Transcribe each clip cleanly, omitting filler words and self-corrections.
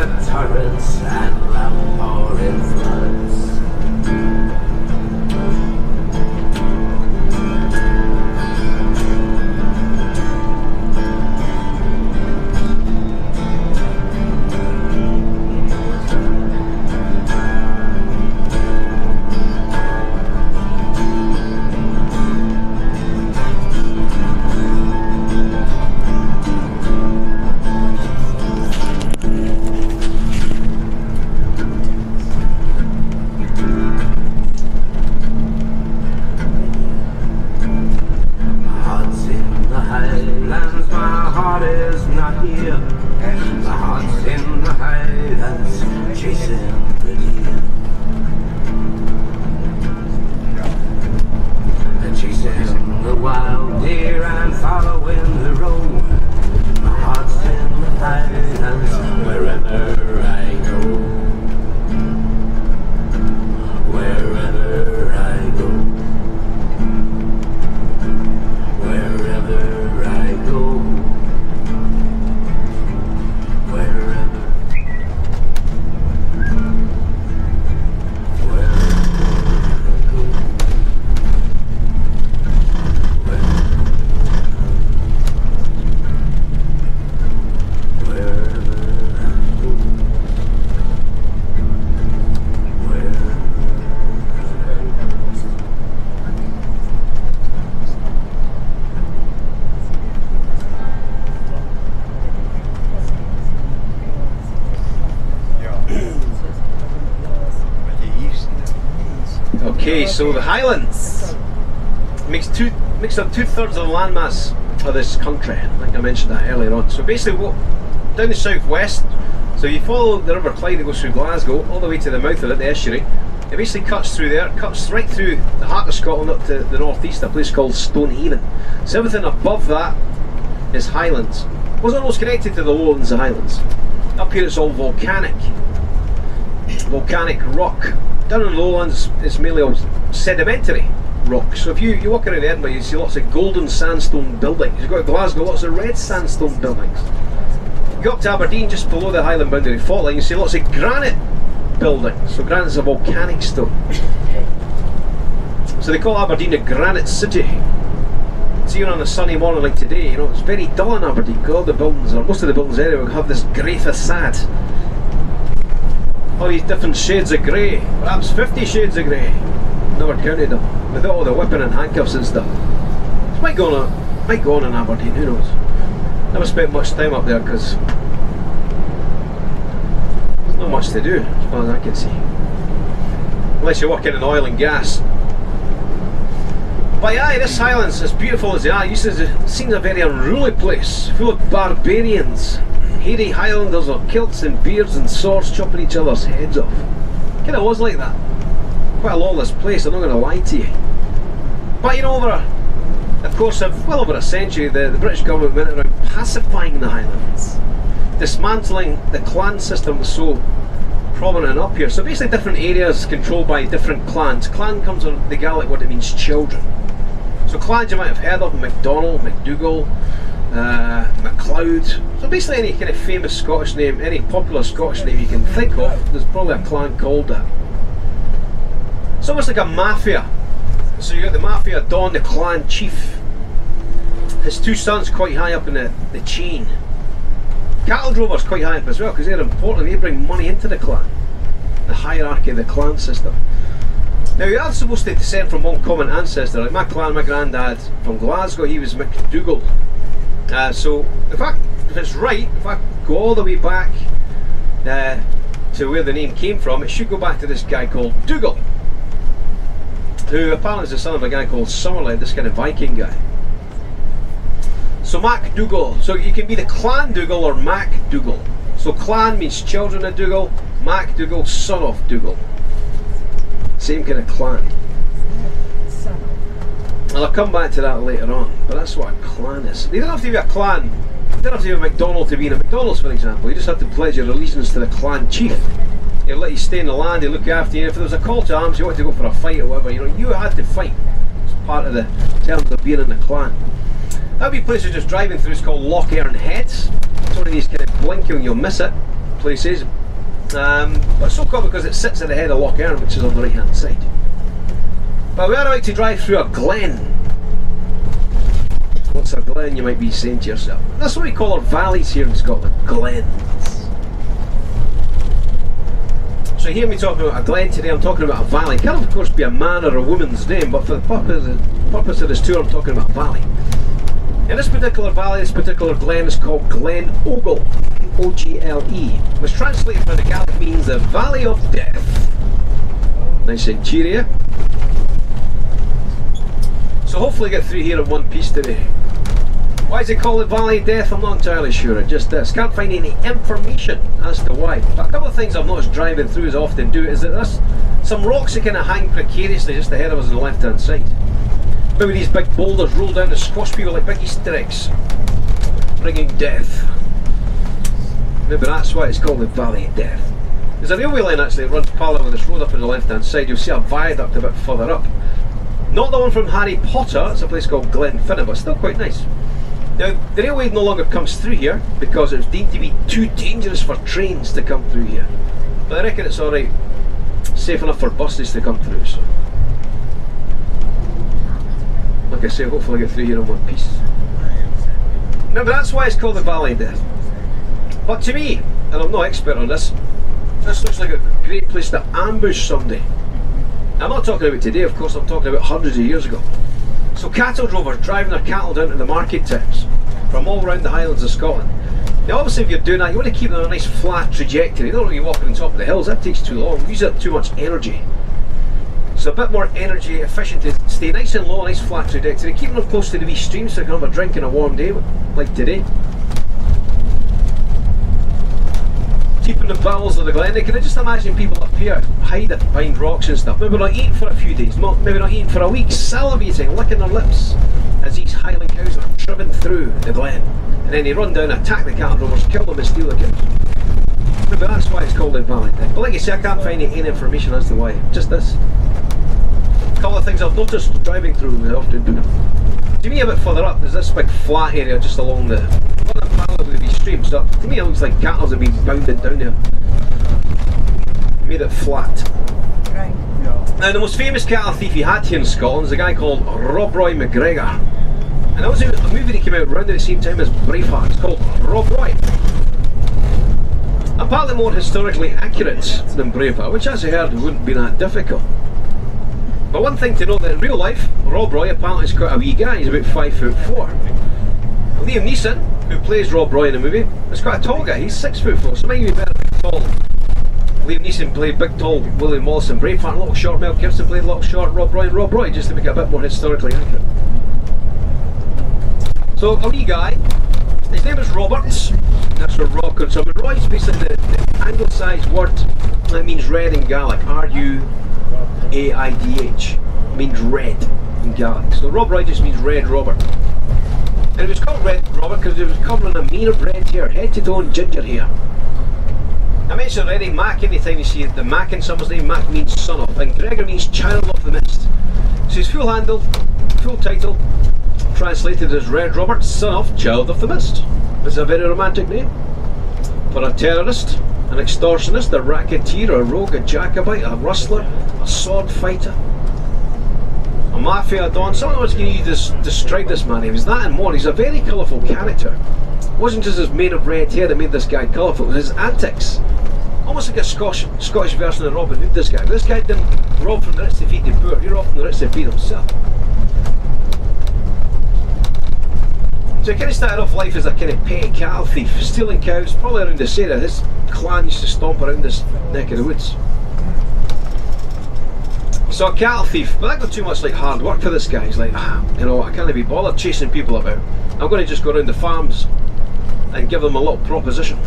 the torrents and the pouring floods. Highlands, my heart is not here. My heart's in the Highlands, chasing the deer. Chasing the wild deer and following the road. My heart's in the Highlands, wherever I go. Wherever I go. Wherever I go, wherever, Okay, so the Highlands makes up 2/3 of the landmass of this country. I think I mentioned that earlier on. So basically, down the southwest, so you follow the River Clyde that goes through Glasgow all the way to the mouth of it, the estuary. It basically cuts through there, cuts right through the heart of Scotland up to the northeast, a place called Stonehaven. So everything above that is Highlands. Was almost connected to the lowlands of Highlands. Up here it's all volcanic rock. Down in the lowlands it's mainly all sedimentary rock. So if you walk around Edinburgh, you see lots of golden sandstone buildings. You've got Glasgow, lots of red sandstone buildings. You go up to Aberdeen, just below the Highland boundary fault line, you see lots of granite buildings. So granite is a volcanic stone. So they call Aberdeen a granite city. So even on a sunny morning like today, you know, it's very dull in Aberdeen because all the buildings, or most of the buildings anyway, have this grey facade. All these different shades of grey, perhaps 50 shades of grey. Never counted them, without all the whipping and handcuffs and stuff. It might go on in Aberdeen, who knows. Never spent much time up there because there's not much to do as far as I can see. Unless you're working in oil and gas. But aye, this Highlands, as beautiful as they are, it seems a very unruly place, full of barbarians. Hairy Highlanders or kilts and beards and swords chopping each other's heads off. Kinda was like that. Quite a lawless place, I'm not going to lie to you. But you know, of course, well over a century, the British government went around pacifying the Highlands, dismantling the clan system was so prominent up here. So basically different areas controlled by different clans. Clan comes from the Gaelic word, it means children. So clans you might have heard of, MacDonald, MacDougall, MacLeod. So basically any kind of famous Scottish name, any popular Scottish name you can think of, there's probably a clan called that. It's almost like a mafia. So you got the mafia Don, the clan chief. His two sons quite high up in the chain. Cattle drovers quite high up as well because they're important, they bring money into the clan. The hierarchy of the clan system. Now you are supposed to descend from one common ancestor. Like my clan, my granddad from Glasgow, he was MacDougall. So if it's right, if I go all the way back to where the name came from, it should go back to this guy called Dougal, who apparently is the son of a guy called Somerled, this kind of Viking guy. So MacDougall, so you can be the clan Dougal or MacDougall. So clan means children of Dougal, MacDougall, son of Dougal. Same kind of clan. Well, I'll come back to that later on, but that's what a clan is. You don't have to be a clan, you don't have to be a MacDonald to be in a McDonald's, for example. You just have to pledge your allegiance to the clan chief. He'll let you stay in the land, he'll look after you. If there was a call to arms, you wanted to go for a fight or whatever, you know, you had to fight. It's part of the terms of being in the clan. That'll be a place you're just driving through, it's called Loch Earn Heads. It's one of these kind of blinking, you'll miss it. places. But so called because it sits at the head of Loch Earn, which is on the right hand side. But we are about to drive through a glen. What's a glen, you might be saying to yourself? That's what we call our valleys here in Scotland, glens. So you hear me talking about a glen today, I'm talking about a valley. It can of course be a man or a woman's name, but for the purpose of this tour I'm talking about a valley. And this particular valley, this particular glen is called Glen Ogle, O-G-L-E, which translated from the Gaelic means the Valley of Death. Nice and cheery, eh? So hopefully get through here in one piece today. Why is it called the Valley of Death? I'm not entirely sure, it just is. Can't find any information as to why. But a couple of things I've noticed driving through as I often do is that there's some rocks that kind of hang precariously just ahead of us on the left hand side. Maybe these big boulders roll down to squash people like big Easter eggs, bringing death. Maybe that's why it's called the Valley of Death. There's a railway line actually that runs parallel with this road up on the left hand side. You'll see a viaduct a bit further up. Not the one from Harry Potter, it's a place called Glenfinnan, but still quite nice. Now, the railway no longer comes through here because it's deemed to be too dangerous for trains to come through here. But I reckon it's alright, safe enough for buses to come through, so. Like I say, hopefully I get through here in one piece. Remember, that's why it's called the Valley of Death. But to me, and I'm no expert on this looks like a great place to ambush somebody. I'm not talking about today, of course, I'm talking about hundreds of years ago. So cattle drovers driving their cattle down to the market towns from all around the Highlands of Scotland. Now obviously if you're doing that, you want to keep them on a nice flat trajectory. You don't want to be walking on top of the hills, that takes too long, use up too much energy. So a bit more energy efficient to stay nice and low, nice flat trajectory, keeping them close to the wee streams so they can have a drink on a warm day like today. Keeping the bowels of the glen. Can I just imagine people up here hiding behind rocks and stuff, maybe not eating for a few days, maybe not eating for a week, salivating, licking their lips as these Highland cows are driven through the glen, and then they run down, attack the cattle drovers, kill them and steal the cows. Maybe that's why it's called the Valley. But like I say, I can't find any information as to why, just this. A couple of things I've noticed driving through, I often do. To me a bit further up, there's this big flat area just along the parallel with these streams. So to me it looks like cattle have been bounded down there. Made it flat. Right. Now the most famous cattle thief he had here in Scotland is a guy called Rob Roy McGregor. And that was a movie that came out around at the same time as Braveheart. It's called Rob Roy. Apparently more historically accurate than Braveheart, which as I heard wouldn't be that difficult. But one thing to note, that in real life, Rob Roy apparently is quite a wee guy, he's about 5'4". Liam Neeson, who plays Rob Roy in the movie, is quite a tall guy, he's 6'4", so maybe better big tall. Liam Neeson played big tall William Wallace in Braveheart, little short Mel Gibson played little short Rob Roy and Rob Roy, just to make it a bit more historically accurate. So a wee guy, his name is Robert, that's where Rob comes from, and Roy is basically the anglicised word that means red in Gaelic, R-U-A-I-D-H, means red in Gaelic. So Rob Roy just means Red Robert. And it was called Red Robert because it was covering a mane of red hair, head to toe and ginger hair. I mentioned already, Mac, anytime you see the Mac in someone's name, Mac means son of, and Gregor means child of the mist. So his full handle, full title, translated as Red Robert, son of, child of the mist. It's a very romantic name for a terrorist, an extortionist, a racketeer, a rogue, a Jacobite, a rustler, a sword fighter, a mafia don. Someone was going to describe this man. He was that and more. He's a very colourful character. It wasn't just his mane of red hair that made this guy colourful, it was his antics. Almost like a Scottish version of Robin Hood, this guy. But this guy didn't rob from the rich to feed the poor, he robbed from the rich to feed himself. So he kind of started off life as a kind of petty cattle thief, stealing cows, probably around this area. His clan used to stomp around this neck of the woods. So a cattle thief, but that got too much like hard work for this guy. He's like, you know, I can't be bothered chasing people about. I'm going to just go around the farms and give them a little proposition.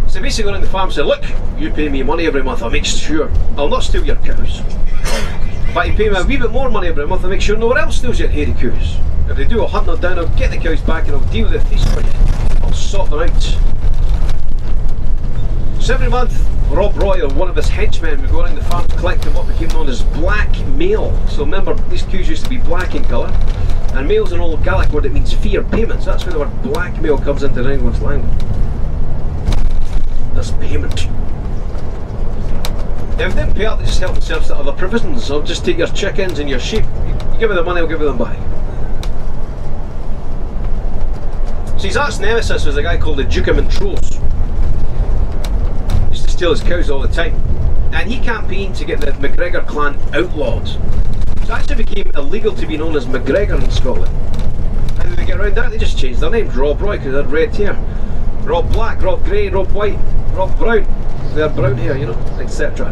So basically go around the farm and say, look, you pay me money every month, I'll make sure I'll not steal your cows. But you pay me a wee bit more money every month, I'll make sure no one else steals your hairy cows. If they do, I'll hunt them down, I'll get the cows back and I'll deal with the thieves for you. I'll sort them out. So every month, Rob Roy or one of his henchmen would go around the farm collecting what became known as black mail. So remember, these cows used to be black in colour, and mail's an old Gaelic word that means fee or payment, so that's where the word blackmail comes into English language. This payment. Now, if they didn't pay up, they just help themselves to other provisions. Or just take your chickens and your sheep. You give me the money, I'll give you them back. So his arch nemesis was a guy called the Duke of Montrose. He used to steal his cows all the time. And he campaigned to get the MacGregor clan outlawed. So it actually became illegal to be known as MacGregor in Scotland. How did they get around that? They just changed their names. Rob Roy, because they had red hair. Rob Black, Rob Grey, Rob White, Rob Brown. They had brown hair, you know, etc.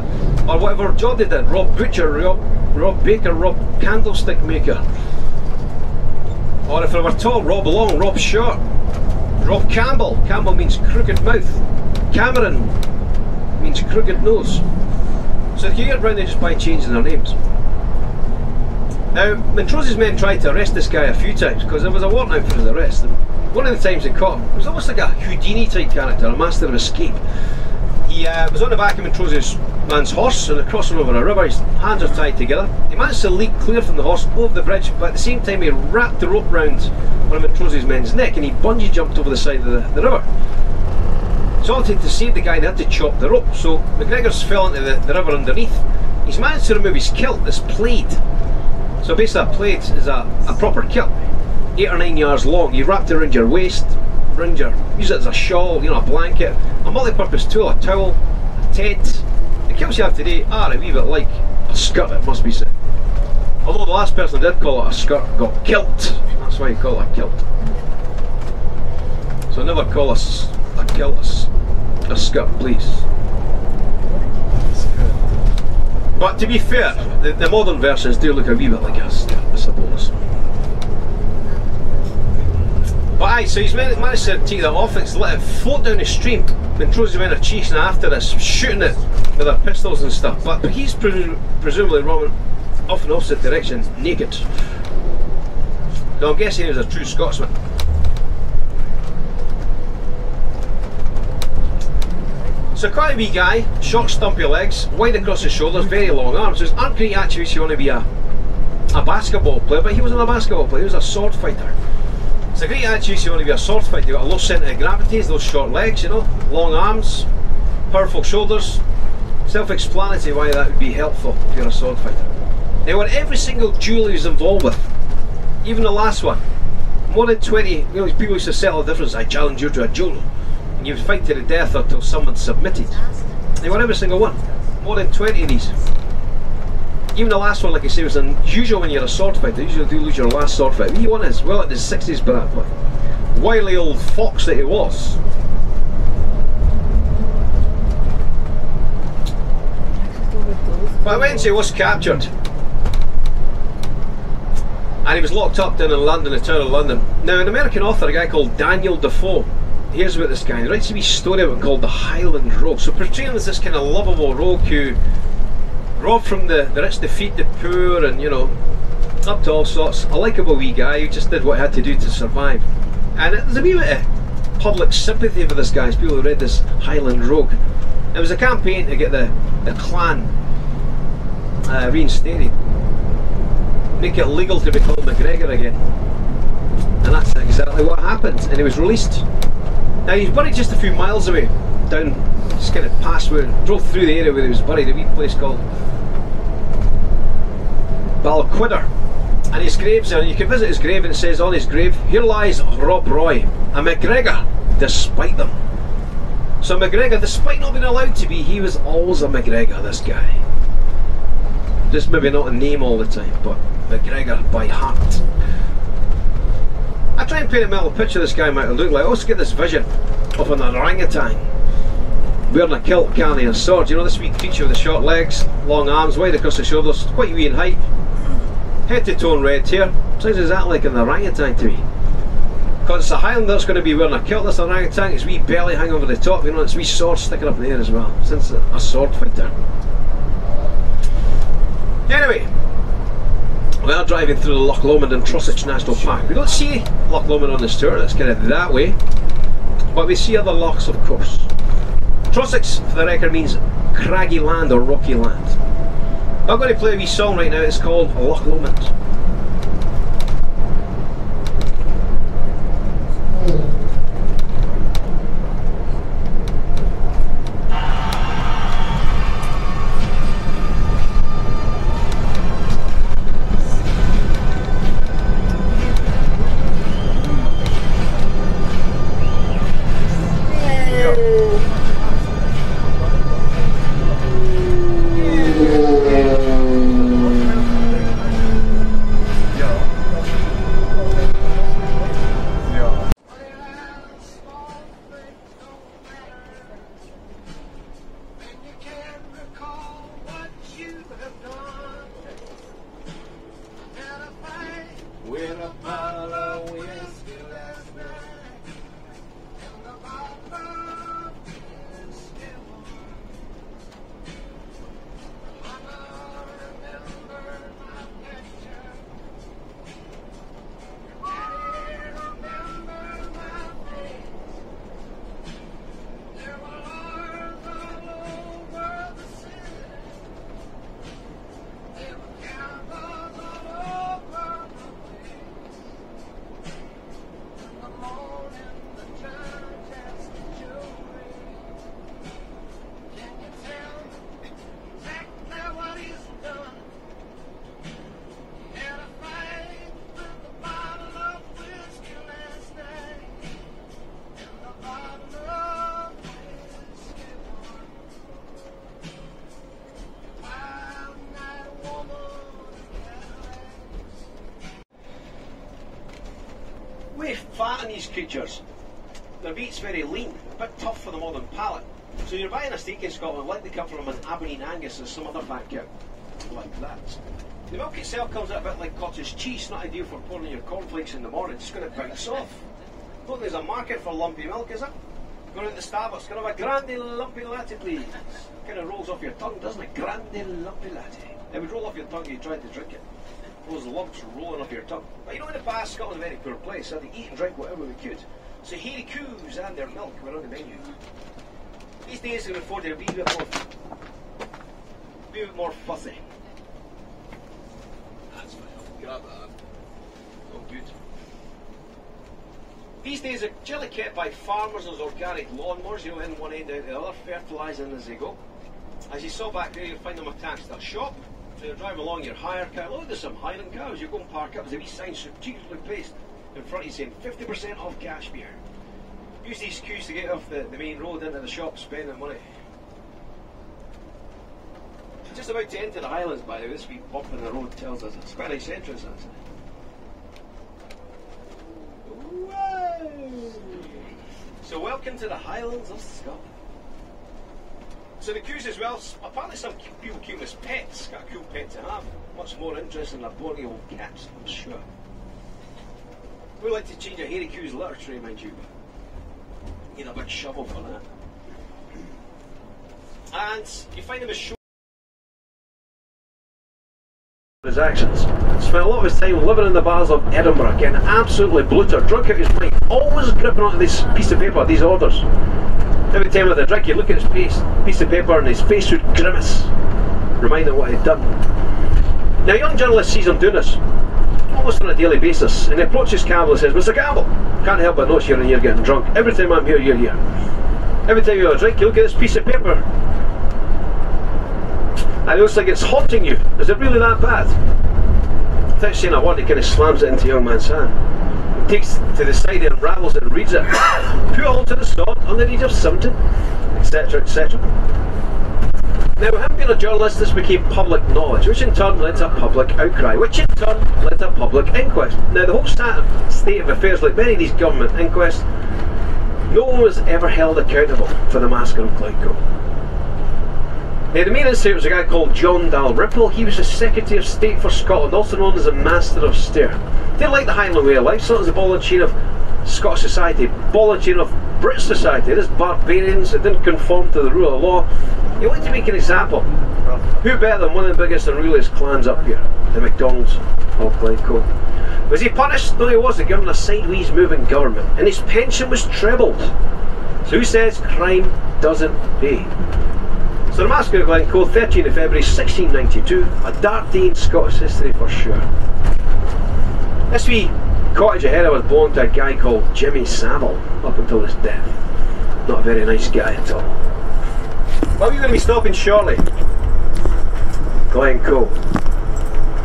Or whatever job they did. Rob Butcher, Rob Baker, Rob Candlestick Maker. Or if they were tall, Rob Long, Rob Short, Rob Campbell. Campbell means crooked mouth. Cameron means crooked nose. So they could get around there just by changing their names. Now, Montrose's men tried to arrest this guy a few times because there was a warrant out for his arrest. And one of the times they caught him, it was almost like a Houdini type character, a master of escape. He was on the back of Montrose's man's horse and they're crossing over a river. His hands are tied together. He managed to leap clear from the horse over the bridge, but at the same time he wrapped the rope round one of Montrose's men's neck and he bungee jumped over the side of the river. So to save the guy, they had to chop the rope. So MacGregor's fell into the river underneath. He's managed to remove his kilt, this plaid. So basically a plaid is a proper kilt, 8 or 9 yards long. You wrap it around your waist, use it as a shawl, you know, a blanket, a multi-purpose tool, a towel, a tent. The kilts you have today are a wee bit like a skirt, it must be said. Although the last person did call it a skirt got kilt. That's why you call it a kilt. So never call a kilt a skirt, please. But to be fair, the modern versions do look a wee bit like a skirt, I suppose. But aye, so he's managed to take that off. It's let it float down the stream. Montrose's men are chasing after this, shooting it with their pistols and stuff. But he's presumably running off in the opposite direction, naked. So I'm guessing he was a true Scotsman. So quite a wee guy, short stumpy legs, wide across his shoulders, very long arms. There's aren't great attributes you want to be a basketball player, but he wasn't a basketball player, he was a sword fighter. It's a great attitude you want to be a sword fighter. You've got a low centre of gravity, those short legs, you know, long arms, powerful shoulders. Self-explanatory why that would be helpful if you're a sword fighter. Now, on every single duel he was involved with, even the last one, more than 20, you know, people used to settle the difference. I challenge you to a duel, and you would fight to the death until someone submitted. They won every single one, more than 20 of these. Even the last one, like I say, was unusual when you're a sword fighter. You usually do lose your last sword fight. He won his well in his 60s by that point. Wily old fox that he was. But eventually he was captured. And he was locked up down in London, the Tower of London. Now, an American author, a guy called Daniel Defoe, here's about this guy. He writes a wee story about him called the Highland Rogue. So portraying him as this kind of lovable rogue who robbed from the rich to feed the poor, and you know, up to all sorts. A likeable wee guy who just did what he had to do to survive. And there's a wee bit of public sympathy for this guy as people who read this Highland Rogue. It was a campaign to get the clan reinstated, make it legal to be called MacGregor again, and that's exactly what happened. And he was released. Now he's buried just a few miles away, down, just kind of past where, drove through the area where he was buried, a wee place called Balquidder, and his grave's there. You can visit his grave, and it says on his grave, "Here lies Rob Roy, a MacGregor, despite them." So MacGregor, despite not being allowed to be, he was always a MacGregor, this guy. Just maybe not a name all the time, but MacGregor by heart. I try and paint a mental picture of this guy might look like. I always get this vision of an orangutan wearing a kilt, carrying a sword. You know, this wee creature with the short legs, long arms, wide across the shoulders, quite wee in height, head to toe and red hair. Sounds exactly like an orangutan to me. Because it's a Highlander that's going to be wearing a kilt, this orangutan, his wee belly hanging over the top, you know, its wee sword sticking up in the air as well, since a sword fighter. Anyway, we are driving through the Loch Lomond and Trossachs National Park. We don't see Loch Lomond on this tour, that's kind of that way, but we see other lochs, of course. Trossachs, for the record, means craggy land or rocky land. I'm going to play a wee song right now, it's called Loch Lomond. fat on these creatures. Their meat's very lean, a bit tough for the modern palate. So you're buying a steak in Scotland, like they come from an Aberdeen Angus or some other fat cow, like that. The milk itself comes out a bit like cottage cheese, not ideal for pouring in your cornflakes in the morning, it's going to bounce off. Don't think there's a market for lumpy milk, is there? Going into the Starbucks, can I have a grande lumpy latte, please? Kind of rolls off your tongue, doesn't it? Grande lumpy latte. It would roll off your tongue if you tried to drink it. Those lumps rolling off your tongue. But you know, in the past, Scotland's a very poor place, so they eat and drink whatever we could. So hairy coos and their milk were on the menu. These days, they can afford to be a bit more fussy. That's fine, I'll grab that. Oh, good. These days, they're generally kept by farmers as organic lawnmowers, you know, in one end out the other, fertilising as they go. As you saw back there, you'll find them attached to a shop. So you're driving along your hire cow. Look, there's some Highland cows. You go and park up, there's a wee sign strategically placed in front of you saying 50% off Cashmere. Use these queues to get off the main road into the shop, spending money. Just about to enter the Highlands, by the way. This wee bump in the road tells us it's quite a nice entrance, actually. Whoa. So welcome to the Highlands of Scotland. So the coos as well, apparently some people keep them as pets. Got a cool pet to have. Much more interesting than a boring old cat, I'm sure. We like to change a hairy coo's litter tray, mind you. Need a big shovel for that. And you find them as show his actions. Spent a lot of his time living in the bars of Edinburgh, getting absolutely blootered, drunk out his mind, always gripping onto this piece of paper, these orders. Every time with a drink, you'd look at his piece of paper and his face would grimace, reminding what he'd done. Now, a young journalist sees him doing this almost on a daily basis, and he approaches Campbell and says, "Mr. Campbell, can't help but notice you're in here getting drunk. Every time I'm here, you're here. Every time you have a drink, you look at this piece of paper. And it looks like it's haunting you. Is it really that bad?" Without saying a word, he kind of slams it into the young man's hand. He takes it to the side, and unravels it and reads it. "Put all to the sword on the age of 17, etc., etc." Now, him being a journalist, this became public knowledge, which in turn led to a public outcry, which in turn led to a public inquest. Now, the whole state of affairs, like many of these government inquests, no one was ever held accountable for the massacre of Glasgow. Now, the main instigator was a guy called John Dalrymple. He was the Secretary of State for Scotland, also known as the Master of Stair. Didn't like the Highland way of life, so it was the ball and chain of Scottish society, ball and chain of British society. This barbarians that didn't conform to the rule of law. He wanted to make an example. Who better than one of the biggest and rulest clans up here, the MacDonalds of Glasgow? Was he punished? No, he wasn't. Given a sideways moving government, and his pension was trebled. So who says crime doesn't pay? So the massacre of Glasgow, 13th of February 1692, a dark day in Scottish history for sure. This wee cottage ahead was belonged to a guy called Jimmy Savile up until his death. Not a very nice guy at all. Well, we're going to be stopping shortly. Glencoe.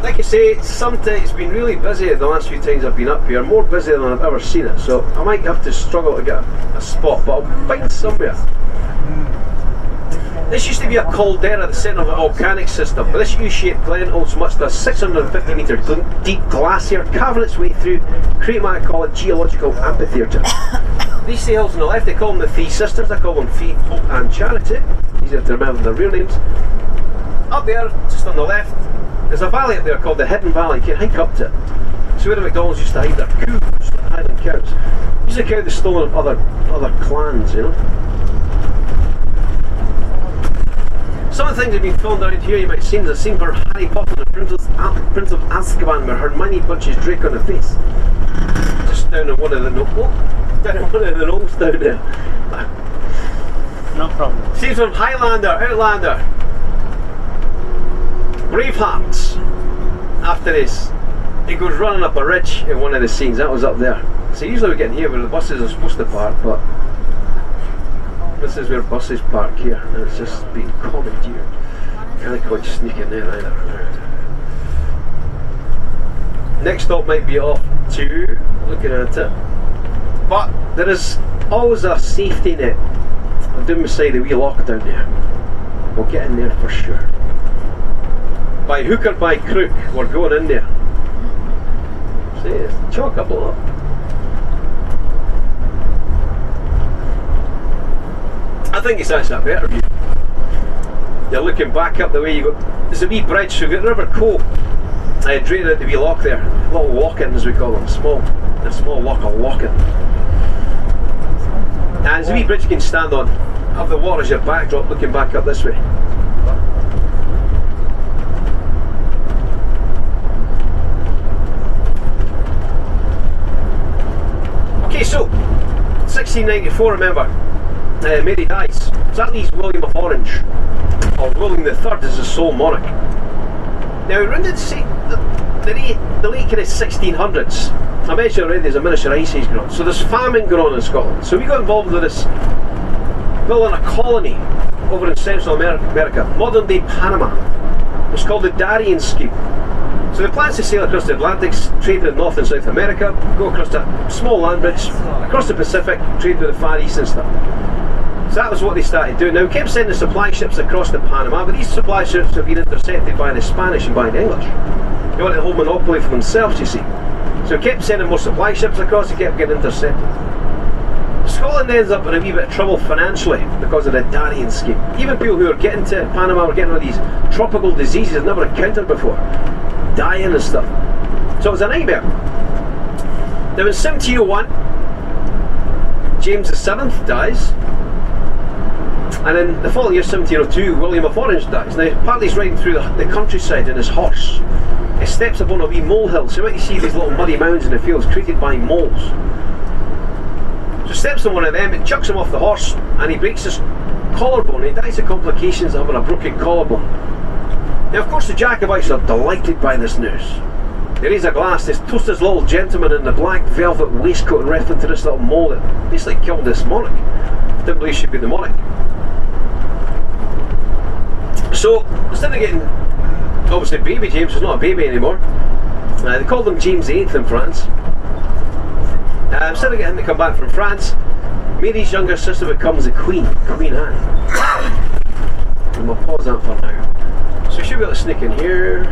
Like I say, sometimes it's been really busy the last few times I've been up here, more busy than I've ever seen it, so I might have to struggle to get a spot, but I'll find somewhere. This used to be a caldera, the centre of a volcanic system, but this U-shaped glen holds much to a 650 metre deep glacier, carving its way through, creating what I call a geological amphitheatre. These sails on the left, they call them the Three Sisters, I call them Faith, Hope and Charity. Easier to remember their real names. Up there, just on the left, there's a valley up there called the Hidden Valley. You can hike up to it. So where the MacDonalds used to hide their coos, the Highland cows. Used to cow the stolen of other clans, you know. Some of the things that have been filmed around here you might have seen. There's a scene for Harry Potter and the Prince of Azkaban where Hermione punches Drake on the face. Just down in one of the knolls down there. No problem. Scenes from Highlander, Outlander, Bravehearts. After this, he goes running up a ridge in one of the scenes. That was up there. So usually we get in here where the buses are supposed to park, but this is where buses park here, and it's just been commandeered. Can't quite sneak in there either. Next stop might be off to looking at it, but there is always a safety net. I'm doing beside the wee lock down there. We'll get in there for sure. By hook or by crook, we're going in there. See, it's chock a block. think it's actually a better view. You're looking back up the way you go. There's a wee bridge, so you've got River Cove draining out the wee lock there. Little lock-in as we call them, a small lock or lock-in. And there's a wee bridge you can stand on, have the water as your backdrop looking back up this way. Okay, so 1694, remember, Mary dies. So that leaves William of Orange, or William III, as the sole monarch. Now, around the late kind of 1600s, I mentioned already there's a miniature ice age going on. So there's famine going on in Scotland. So we got involved with this, building a colony over in Central America, modern day Panama. It's called the Darien Scheme. So the plans to sail across the Atlantic, trade in North and South America, go across a small land bridge, across the Pacific, trade with the Far East and stuff. So that was what they started doing. Now we kept sending supply ships across the Panama, but these supply ships have been intercepted by the Spanish and by the English. They wanted the whole monopoly for themselves, you see. So we kept sending more supply ships across, they kept getting intercepted. Scotland ends up in a wee bit of trouble financially because of the Darien Scheme. Even people who are getting to Panama were getting all these tropical diseases never encountered before. Dying and stuff. So it was a nightmare. Now in 1701, James VII dies, and in the following year, 1702, William of Orange dies. Now partly he's riding through the countryside in his horse. He steps upon a wee molehill, so you might see these little muddy mounds in the fields created by moles. So steps on one of them, it chucks him off the horse, and he breaks his collarbone. He dies of complications of having a broken collarbone. Now of course the Jacobites are delighted by this news. They raise a glass, they toast this little gentleman in the black velvet waistcoat in reference to this little mole that basically killed this monarch. Didn't believe she'd be the monarch. So instead of getting, obviously baby James was not a baby anymore, they called him James VIII in France. Instead of getting him to come back from France, Mary's younger sister becomes the Queen, Queen Anne. And we'll pause that for now. So we should be able to sneak in here.